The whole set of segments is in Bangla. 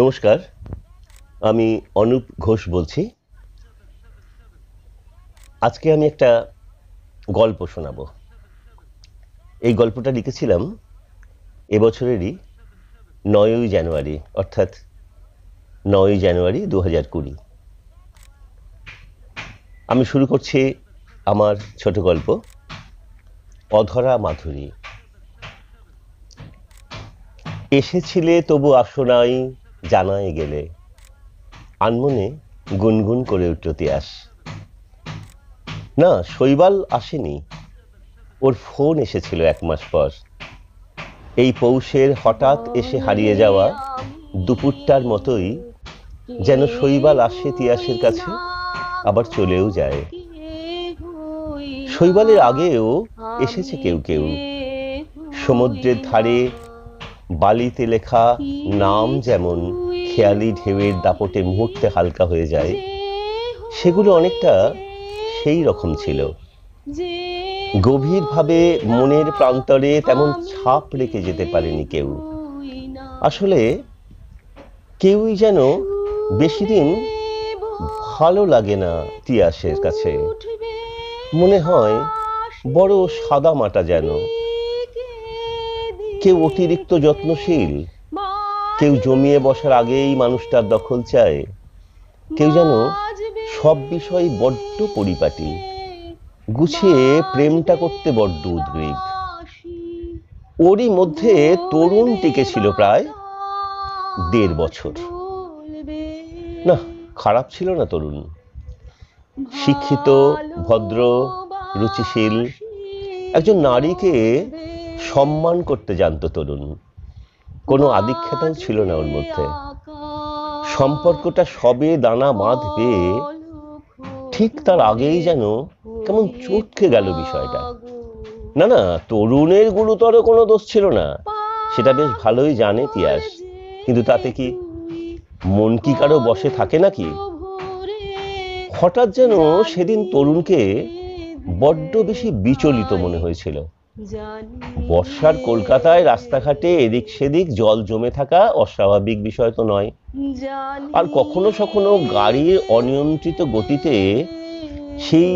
নমস্কার, আমি অনুপ ঘোষ বলছি। আজকে আমি একটা গল্প শোনাবো। এই গল্পটা লিখেছিলাম এবছরেরই ৯ই জানুয়ারি, অর্থাৎ ৯ই জানুয়ারি ২০২০। আমি শুরু করছি আমার ছোট গল্প অধরা মাধুরী। এসেছিলে তবু আসো নাই, জানায় গেলে, আনমনে গুনগুন করে উঠল তিয়াস। না, শৈবাল আসেনি, ওর ফোন এসেছিল ১ মাস পর। এই পৌষের হঠাৎ এসে হারিয়ে যাওয়া দুপুরটার মতোই যেন শৈবাল আসে তিয়াসের কাছে, আবার চলেও যায়। শৈবালের আগেও এসেছে কেউ কেউ, সমুদ্রের ধারে বালিতে লেখা নাম যেমন খেয়ালি ঢেউয়ের দাপটে মুহূর্তে হালকা হয়ে যায়, সেগুলো অনেকটা সেই রকম ছিল। গভীরভাবে মনের প্রান্তরে তেমন ছাপ রেখে যেতে পারেনি কেউ। আসলে কেউই যেন বেশি দিন ভালো লাগে না তিয়াসের কাছে। মনে হয় বড় সাদা মাটা যেন। কেউ অতিরিক্ত যত্নশীল, কেউ জমিয়ে বসার আগেই মানুষটার দখল চায়, কেউ যেন সব বিষয় বড্ড পরিপাটি, গুছিয়ে প্রেমটা করতে বড্ড উদ্গ্রীব। ওরই মধ্যে তরুণটিকে ছিল প্রায় ১.৫ বছর। না, খারাপ ছিল না তরুণ। শিক্ষিত, ভদ্র, রুচিশীল একজন নারীকে সম্মান করতে জানত তরুণ। কোনো আদিক্ষেতাও ছিল না ওর মধ্যে। সম্পর্কটা সবে দানা বাঁধবে ঠিক তার আগেই যেন কেমন চটকে গেল বিষয়টা। না না, তরুণের গুরুতর কোনো দোষ ছিল না, সেটা বেশ ভালোই জানে তিয়াস। কিন্তু তাতে কি, মন কি কারো বশে থাকে নাকি? হঠাৎ যেন সেদিন তরুণকে বড্ড বেশি বিচলিত মনে হয়েছিল। বর্ষার কলকাতায় রাস্তাঘাটে এদিক সেদিক জল জমে থাকা অস্বাভাবিক বিষয় তো নয়। আর কখনো সখনো গাড়ির অনিয়ন্ত্রিত গতিতে সেই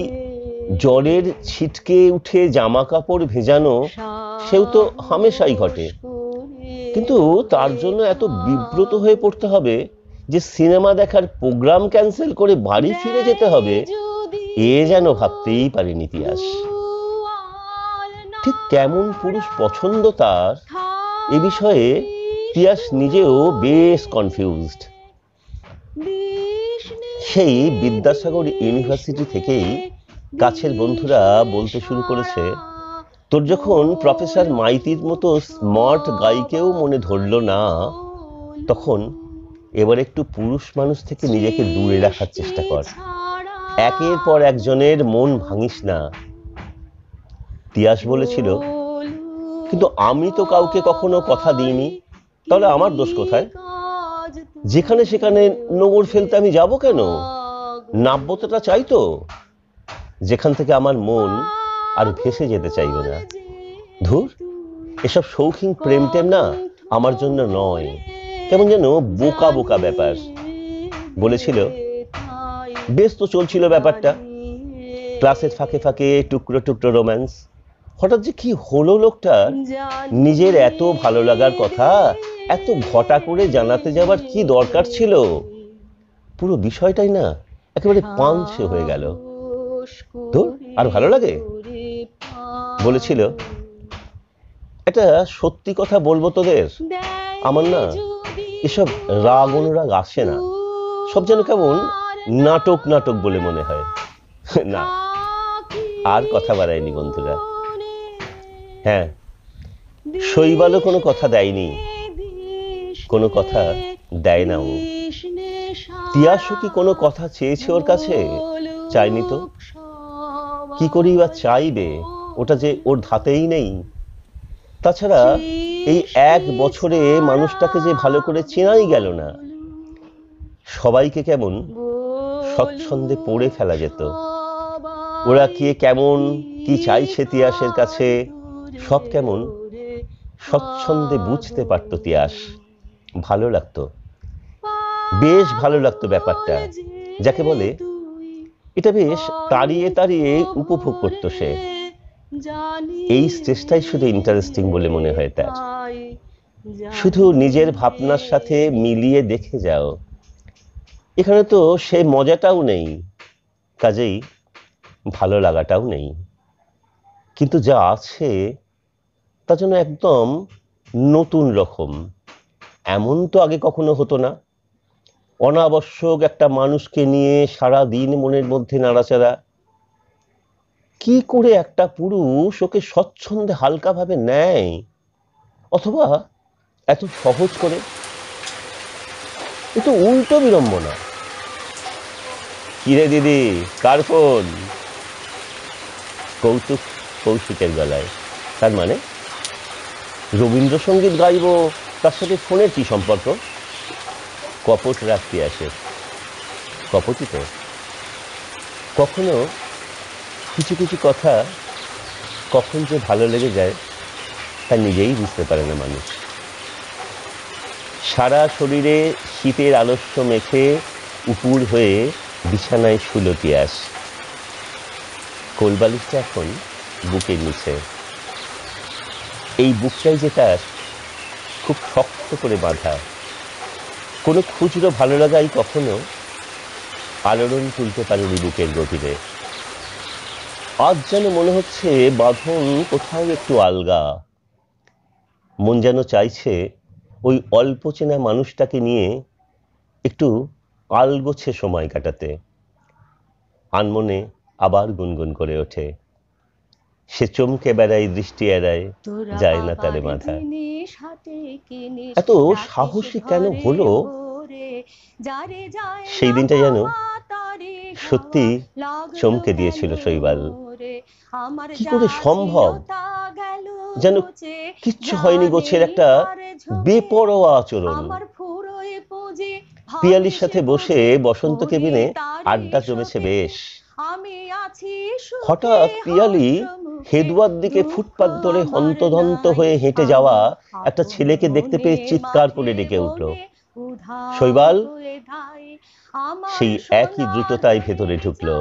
জলের ছিটকে উঠে জামা কাপড় ভেজানো, সেও তো হামেশাই ঘটে। কিন্তু তার জন্য এত বিব্রত হয়ে পড়তে হবে যে সিনেমা দেখার প্রোগ্রাম ক্যান্সেল করে বাড়ি ফিরে যেতে হবে, এ যেন ভাবতেই পারেনি তিয়াস। ঠিক কেমন পুরুষ পছন্দ তার, এ বিষয়ে তিয়াস নিজেও বেশ কনফিউজড। সেই বিদ্যাসাগর ইউনিভার্সিটি থেকেই কাছের বন্ধুরা বলতে শুরু করেছে, তোর যখন প্রফেসর মাইতির মতো স্মার্ট গাইকেও মনে ধরল না, তখন এবার একটু পুরুষ মানুষ থেকে নিজেকে দূরে রাখার চেষ্টা কর। একের পর একজনের মন ভাঙিস না। তিয়াস বলেছিল, কিন্তু আমি তো কাউকে কখনো কথা দিইনি, তাহলে আমার দোষ কোথায়? যেখানে সেখানে নোংর ফেলতে আমি যাব কেন? নাব্যতাটা চাই তো, যেখান থেকে আমার মন আর ভেসে যেতে চাইবে না। ধুর, এসব শৌখিন প্রেম টেম না আমার জন্য নয়, কেমন যেন বোকা বোকা ব্যাপার। বলেছিল, বেশ তো চলছিল ব্যাপারটা, ক্লাসের ফাঁকে ফাঁকে টুকরো টুকরো রোম্যান্স। হঠাৎ যে কি হলো লোকটার, নিজের এত ভালো লাগার কথা এত ঘটা করে জানাতে যাবার কি দরকার ছিল? পুরো বিষয়টাই না একেবারে পাঞ্চে হয়ে গেল। তো আর ভালো লাগে? বলেছিল, এটা সত্যি কথা বলবো তোদের, আমার না এসব রাগ অনুরাগ আসে না, সব যেন কেমন নাটক নাটক বলে মনে হয়। না, আর কথা বাড়ায়নি বন্ধুরা। হ্যাঁ, শৈবালও কোনো কথা দেয়নি, কোনো কথা দেয় না ও। তিয়াসও কি কোনো কথা চেয়েছে ওর কাছে? চাইনি তো। কি করেই বা চাইবে, ওটা যে ওর ধাতেই নেই। তাছাড়া এই ১ বছরে মানুষটাকে যে ভালো করে চেনাই গেল না। সবাইকে কেমন স্বচ্ছন্দে পড়ে ফেলা যেত। ওরা কে কেমন, কি চাইছে তিয়াসের কাছে, সব কেমন স্বচ্ছন্দে বুঝতে পারত তিয়াস। ভালো লাগতো। বেশ ভালো লাগতো ব্যাপারটা, যাকে বলে এটা বেশ তাড়িয়ে তাড়িয়ে উপভোগ করতো সে। এই স্টেজটাই শুধু ইন্টারেস্টিং বলে মনে হয় তার। শুধু নিজের ভাবনার সাথে মিলিয়ে দেখে যাও, এখানে তো সেই মজাটাও নেই, কাজেই ভালো লাগাটাও নেই। কিন্তু যা আছে তা যেন একদম নতুন রকম। এমন তো আগে কখনো হতো না। অনাবশ্যক একটা মানুষকে নিয়ে সারা দিন মনের মধ্যে নাড়াচাড়া। কি করে একটা পুরুষ ওকে স্বচ্ছন্দে হালকাভাবে নেয়, অথবা এত সহজ করে? এ তো উল্টো বিড়ম্বনা। কিরে দিদি, কার ফোন? কৌতুক কৌশিকের গলায়। তার মানে রবীন্দ্রসঙ্গীত গাইব, তার সাথে ফোনের কি সম্পর্ক? কপট রাখতে আসে, কপটই তো। কখনো কিছু কিছু কথা কখন যে ভালো লেগে যায় তা নিজেই বুঝতে পারে না মানুষ। সারা শরীরে শীতের আলস্য মেখে উপুর হয়ে বিছানায় শুলো তিয়াস। কোলবালিশটা এখন বুকের নিচে। এই বুকটাই যে তার খুব শক্ত করে বাঁধা। কোনো খুচরো ভালো লাগাই কখনো আলোড়ন তুলতে পারেনি বুকের গভীরে। আজ যেন মনে হচ্ছে বাঁধন কোথাও একটু আলগা। মন যেন চাইছে ওই অল্প চেনা মানুষটাকে নিয়ে একটু আলগোছে সময় কাটাতে। আনমনে আবার গুনগুন করে ওঠে, সে চমকে বেড়ায়, দৃষ্টি এড়ায়, যায় না তারে বাঁধা। এত সাহসী কেন হলো? সেই দিনটা যেন সত্যি চমকে দিয়েছিল শৈবাল। কি করে সম্ভব? যেন কিচ্ছু হয়নি গোছের একটা বেপরোয়া আচরণ। পিয়ালির সাথে বসে বসন্ত কেবিনে আড্ডা জমেছে বেশ। হঠাৎ পিয়ালি হেদুয়ার দিকে ফুটপাত ধরে হন্তদন্ত হয়ে হেঁটে যাওয়া একটা ছেলেকে দেখতে পেয়ে চিৎকার করে ডেকে উঠল, শৈবাল! সেই একই দ্রুততায় ভেতরে ঢুকলো।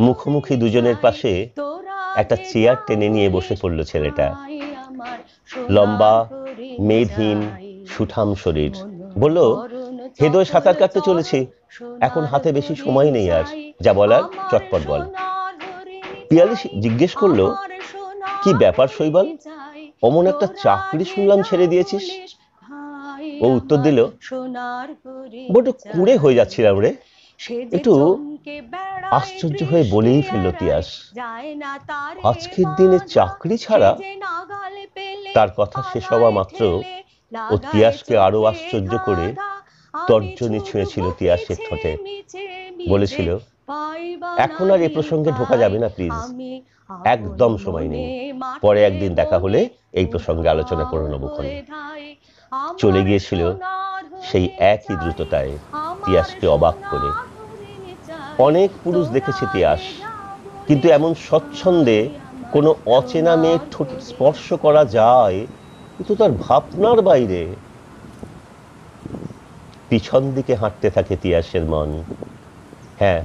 মুখোমুখি দুজনের পাশে একটা চেয়ার টেনে নিয়ে বসে পড়ল ছেলেটা। লম্বা, মেদহীন, সুঠাম শরীর। বলল, হেদোয় সাঁতার কাটতে চলেছি, এখন হাতে বেশি সময় নেই, আর যা বলার চটপট বল। পিয়ালি জিজ্ঞেস করলো, কি ব্যাপার শৈবাল, অমন একটা চাকরি শুনলাম ছেড়ে দিয়েছিস? ও উত্তর দিল, বড্ড কুঁড়ে হয়ে যাচ্ছিলাম রে। একটু আশ্চর্য হয়ে বলেই ফেলল তিয়াস, আজকের দিনে চাকরি ছাড়া? তার কথা শেষ হওয়া মাত্র ও তিয়াসকে আরো আশ্চর্য করে তর্জনী ছুঁয়েছিল তিয়াসের ঠোঁটে। বলেছিল, এখন আর এ প্রসঙ্গে ঢোকা যাবে না প্লিজ, একদম সময় নেই, পরে একদিন দেখা হলে এই প্রসঙ্গে আলোচনা করে নেব। চলে গিয়েছিল সেই একই দ্রুততায়, তিয়াসকে অবাক করে। অনেক পুরুষ দেখেছে তিয়াস, কিন্তু এমন স্বচ্ছন্দে কোনো অচেনা মেয়ের ঠোঁট স্পর্শ করা যায় কিন্তু তার ভাবনার বাইরে। পিছন দিকে হাঁটতে থাকে তিয়াসের মন। হ্যাঁ,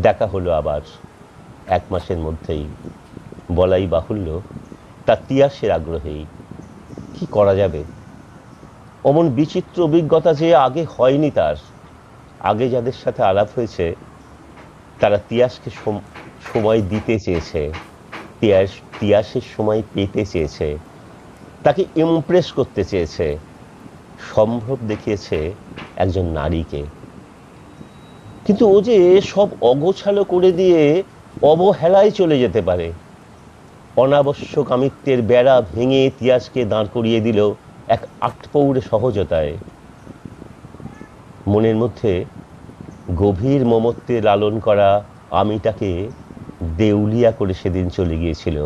দেখা হলো আবার 1 মাসের মধ্যেই। বলাই বাহুল্য তা তিয়াসের আগ্রহেই। কি করা যাবে? অমন বিচিত্র অভিজ্ঞতা যে আগে হয়নি তার। আগে যাদের সাথে আলাপ হয়েছে তারা তিয়াসকে সময় দিতে চেয়েছে, তিয়াসের সময় পেতে চেয়েছে, তাকে ইমপ্রেস করতে চেয়েছে, সম্ভব দেখিয়েছে একজন নারীকে। কিন্তু ও যে সব অগোছালো করে দিয়ে অবহেলায় চলে যেতে পারে। অনাবশ্যক আমিত্বের বেড়া ভেঙে তিয়াসকে দাঁড় করিয়ে দিল এক আটপৌরে সহজতায়। মনের মধ্যে গভীর মমত্বে লালন করা আমিটাকে দেউলিয়া করে সেদিন চলে গিয়েছিল।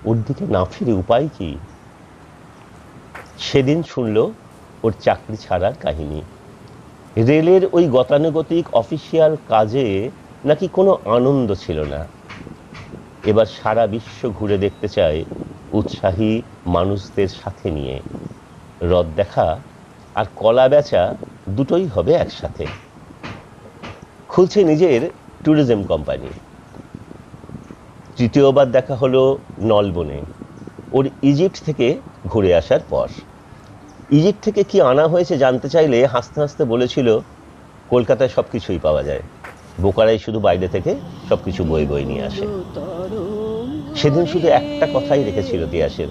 ওর দিকে না ফিরে উপায় কি? সেদিন শুনল ওর চাকরি ছাড়ার কাহিনী। রেলের ওই গতানুগতিক অফিসিয়াল কাজে নাকি কোনো আনন্দ ছিল না। এবার সারা বিশ্ব ঘুরে দেখতে চায় উৎসাহী মানুষদের সাথে নিয়ে। রদ দেখা আর কলা বেচা দুটোই হবে একসাথে। খুলছে নিজের ট্যুরিজম কোম্পানি। তৃতীয়বার দেখা হলো নলবনে, ওর ইজিপ্ট থেকে ঘুরে আসার পর। ইজিপ্ট থেকে কি আনা হয়েছে জানতে চাইলে হাসতে হাসতে বলেছিল, কলকাতায় সবকিছুই পাওয়া যায়, বোকারাই শুধু বাইরে থেকে সবকিছু বই বই নিয়ে আসে। সেদিন শুধু একটা কথাই রেখেছিল তিয়াসের,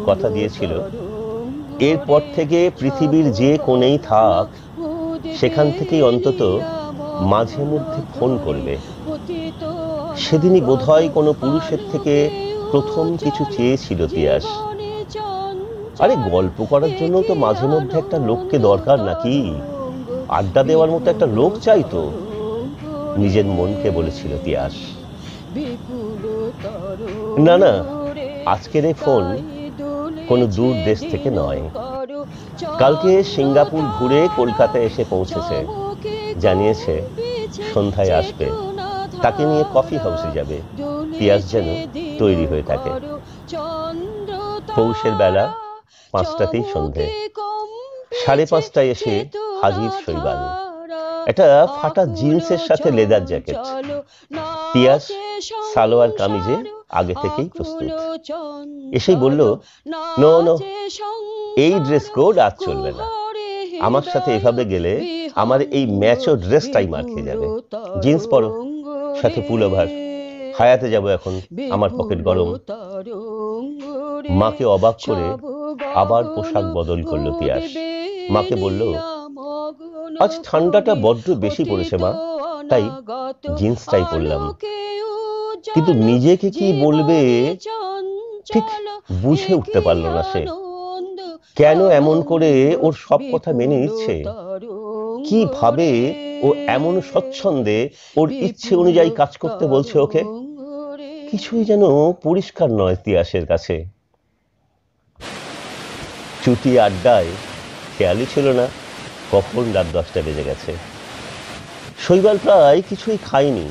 কথা দিয়েছিল এরপর থেকে পৃথিবীর যে কোণেই থাক সেখান থেকেই অন্তত মাঝে মধ্যে ফোন করবে। সেদিনই বোধহয় কোনো পুরুষের থেকে প্রথম কিছু চেয়েছিল তিয়াস। আরে গল্প করার জন্য তো মাঝে মধ্যে একটা লোককে দরকার নাকি, আড্ডা দেওয়ার মতো একটা লোক চাইতো, নিজের মনকে বলেছিল তিয়াস। না না, আজকের এই ফোন কোনো দূর দেশ থেকে নয়। কালকে সিঙ্গাপুর ঘুরে কলকাতায় এসে পৌঁছেছে, জানিয়েছে সন্ধ্যায় আসবে, তাকে নিয়ে কফি হাউসে যাবে। তিয়াস যেন তৈরি হয়ে থাকে। পৌষের বেলা 5টাতেই সন্ধে, 5:30টায় এসে হাজির শৈবাল। একটা ফাটা জিন্সের সাথে লেদার জ্যাকেট। তিয়াস সালোয়ার কামিজে আগে থেকেই প্রস্তুত। এসেই বলল, নো নো, এই ড্রেস কোড আজ চলবে না, আমার সাথে এভাবে গেলে আমার এই ম্যাচো ড্রেসটাই মার খেয়ে যাবে। জিন্স পরো, সাথে পুলোভার। হায়াতে যাব এখন, আমার পকেট গরম। মাকে অবাক করে আবার পোশাক বদল করলো তিয়াস। মাকে বলল, আজ ঠান্ডাটা বড্ড বেশি পড়েছে মা, তাই জিন্সটাই পরলাম। কিন্তু নিজেকে কি বলবে ঠিক বুঝে উঠতে পারল না সে। কেন এমন করে ওর সব কথা মেনে নিচ্ছে, কিভাবে ও এমন স্বচ্ছন্দে ওর ইচ্ছে অনুযায়ী কাজ করতে বলছে ওকে, কিছুই যেন পরিষ্কার নয় তিয়াসের কাছে। চুটি আড্ডায় খেয়ালই ছিল না কখন রাত 10টা বেজে গেছে। শৈবাল প্রায় কিছুই খায়নি,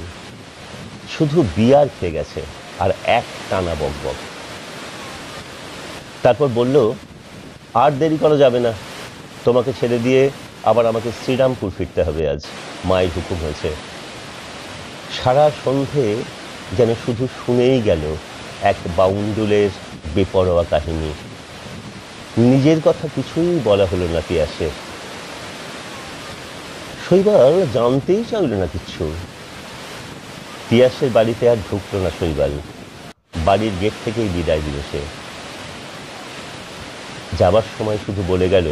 শুধু বিয়ার খেয়ে গেছে আর এক টানা বকবক। তারপর বলল, আর দেরি করা যাবে না, তোমাকে ছেড়ে দিয়ে আবার আমাকে শ্রীরামপুর ফিরতে হবে, আজ মায়ের হুকুম হয়েছে। সারা সন্ধে যেন শুধু শুনেই গেল এক বাউন্ডুলের বেপরোয়া কাহিনী। নিজের কথা কিছুই বলা হলো না তিয়াসের। শৈবাল জানতেই চাইল না কিচ্ছু। তিয়াসের বাড়িতে আর ঢুকলো না শৈবাল, বাড়ির গেট থেকেই বিদায় দিল সে। যাবার সময় শুধু বলে গেল,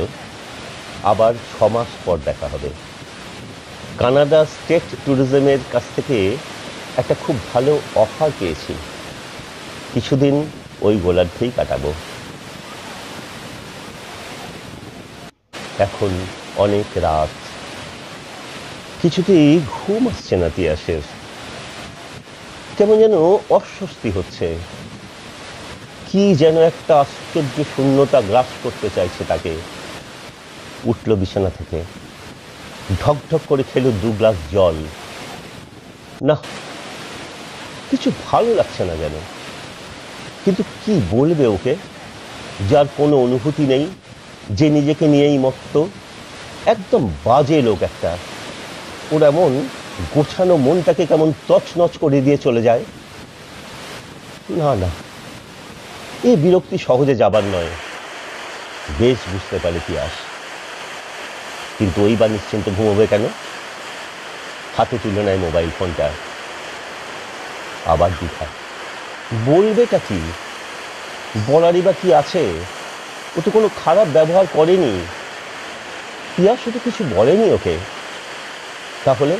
আবার 6 মাস পর দেখা হবে। কানাডা স্টেট ট্যুরিজমের কাছ থেকে একটা খুব ভালো অফার পেয়েছি, কিছুদিন ওই গোলার্ধেই কাটাবো। এখন অনেক রাত, কিছুতেই ঘুম আসছে না তিয়াসের। কেমন যেন অস্বস্তি হচ্ছে, কি যেন একটা আশ্চর্য শূন্যতা গ্রাস করতে চাইছে তাকে। উঠল বিছানা থেকে, ঢকঢক করে খেলো 2 গ্লাস জল। না, কিছু ভালো লাগছে না যেন। কিন্তু কি বলবে ওকে, যার কোনো অনুভূতি নেই, যে নিজেকে নিয়েই মত্ত, একদম বাজে লোক একটা। ওর এমন গোছানো মনটাকে কেমন তছনছ করে দিয়ে চলে যায়। না না, এই বিরক্তি সহজে যাবার নয়, বেশ বুঝতে পারে তিয়াস। কিন্তু ওই বা নিশ্চিন্ত ঘুমোবে কেন? হাতে তুলে নেয় মোবাইল ফোনটা। আবার দ্বিধা, বলবেটা কি, বলারই বা কি আছে? ও তো কোনো খারাপ ব্যবহার করেনি, তিয়াস তো কিছু বলেনি ওকে। তাহলে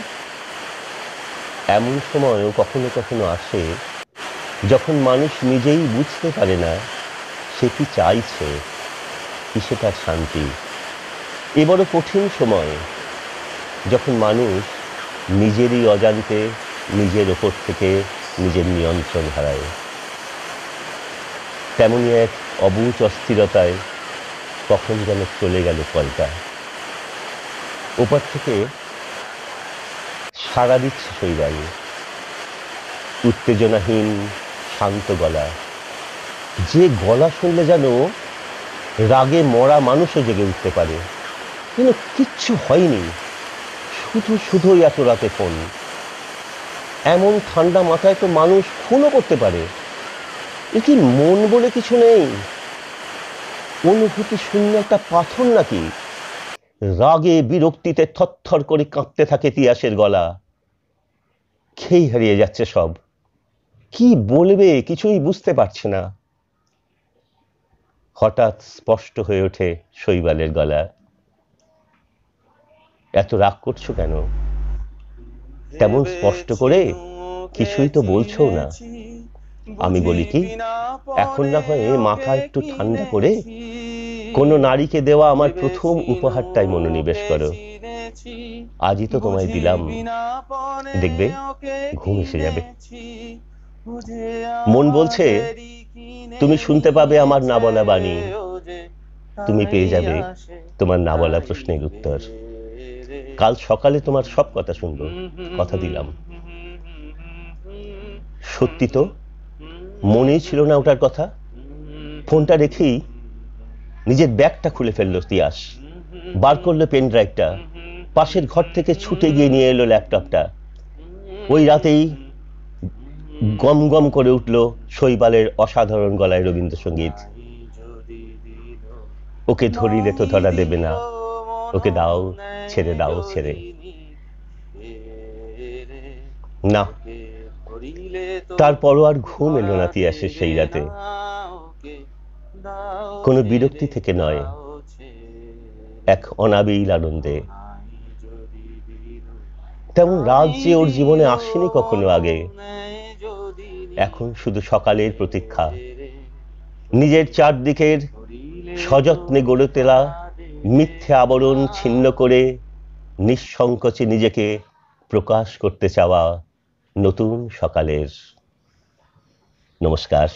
এমন সময়ও কখনো কখনো আসে যখন মানুষ নিজেই বুঝতে পারে না সে কি চাইছে, কিসে তার শান্তি। এ বড় কঠিন সময়, যখন মানুষ নিজেরই অজান্তে নিজের ওপর থেকে নিজের নিয়ন্ত্রণ হারায়। তেমনই এক অবুঝ অস্থিরতায় কখন যেন চলে গেল কলটা। ওপার থেকে সাড়া দিচ্ছে শৈবাল, উত্তেজনাহীন শান্ত গলা, যে গলা শুনলে যেন রাগে মরা মানুষও জেগে উঠতে পারে, যেন কিচ্ছু হয়নি, শুধু শুধুই এত রাতে ফোন। এমন ঠান্ডা মাথায় তো মানুষ খুনও করতে পারে। এ কি মন বলে কিছু নেই? অনুভূতি শূন্য একটা পাথর নাকি? রাগে বিরক্তিতে থরথর করে কাঁপতে থাকে তিয়াসের গলা। খেই হারিয়ে যাচ্ছে সব। কি বলবে কিছুই বুঝতে পারছে না। হঠাৎ স্পষ্ট হয়ে ওঠে শৈবালের গলা। এত রাগ করছো কেন? তেমন স্পষ্ট করে কিছুই তো বলছো না। আমি বলি কি, এখন না হয় মাথা একটু ঠান্ডা করে কোনো নারীকে দেওয়া আমার প্রথম উপহারটাই মনোনিবেশ করো। আজই তো তোমায় দিলাম, দেখবে ঘুম এসে যাবে। মন বলছে তুমি শুনতে পাবে আমার না বলা বাণী, তুমি পেয়ে যাবে তোমার না বলা প্রশ্নের উত্তর। কাল সকালে তোমার সব কথা শুনবো, কথা দিলাম। সত্যি তো, মনেই ছিল না ওটার কথা। ফোনটা রেখেই নিজের ব্যাগটা খুলে ফেললো তিয়াস, বার করলো পেন ড্রাইভটা, পাশের ঘর থেকে ছুটে গিয়ে নিয়ে এলো ল্যাপটপটা। ওই রাতেই গম গম করে উঠলো শৈবালের অসাধারণ গলায় রবীন্দ্রসঙ্গীত। ওকে ধরিলে তো ধরা দেবে না, ওকে দাও ছেড়ে, দাও ছেড়ে। না, তারপরও আর ঘুম এলো না তিয়াসের সেই রাতে। কোনো বিরক্তি থেকে নয়, এক অনাবিল আনন্দে। তেমন রাত যে ওর জীবনে আসেনি কখনো আগে। এখন শুধু সকালের প্রতীক্ষা, নিজের চারদিকের সযত্নে গড়ে তোলা মিথ্যে আবরণ ছিন্ন করে নিঃসংকোচে নিজেকে প্রকাশ করতে চাওয়া নতুন সকালের। নমস্কার।